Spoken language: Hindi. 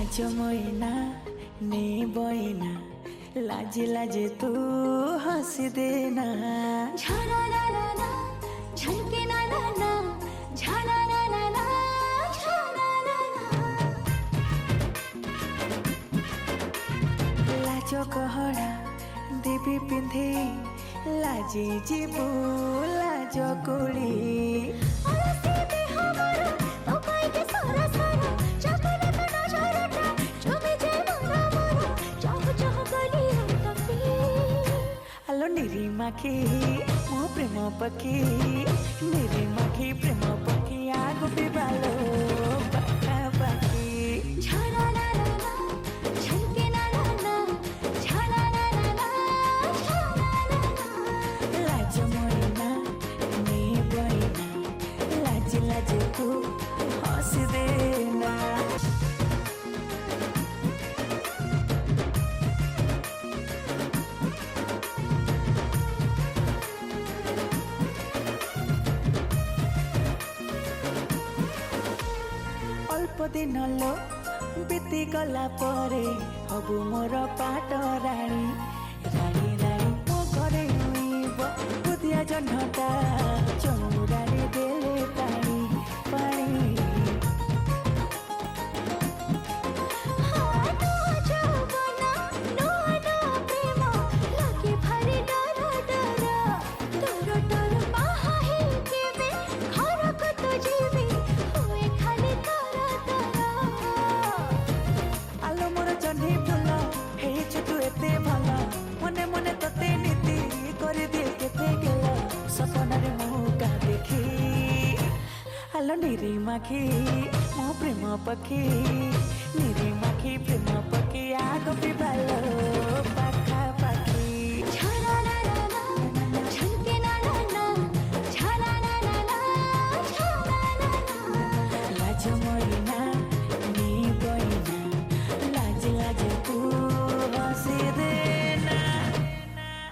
लाज मोइना ने बोइना लाजे लाजे तू हंसी देना झाना ना ना ना झलके ना ना ना झाना ना ना ना झाना ना ना लाज गहना देवी पिंधे लाजे जीबू लाज कोली अलसी देह मरो तो काई के सारा सारा चाकने तो नजरटा छुपे जे मरा मरा चाह चाह गली तपी आलो निरी माखी मो प्रेम पखी निरी माखी प्रेम पखी आगो बिबालो पाखा पाखी झाना ना ना ना झलके ना ना ना झाना ना ना ना झाना ना ना लाज मोइना ने बोइना लाज लाज तू हंसी देना अल्प दिन लो बीती गला परे हबु मोर पाट राणी राणी राणी मो घरे हुइब बुधिया जन्हटा चौरारे देले पानी पानी हाँ नो जवाना नो नो प्रेम लगे भारी डर डर डर डर बाहा ही केबे घर को तो जीवी हुए खाली कर तर आलो मोर जन्ही फुल हेइछु तू एते भल मने मने तते नीति करि दिए केते गेल सपनारे मौका देखी आलो निरी माखी मो प्रेम पखी निरी माखी प्रेम पखी आगो बिबालो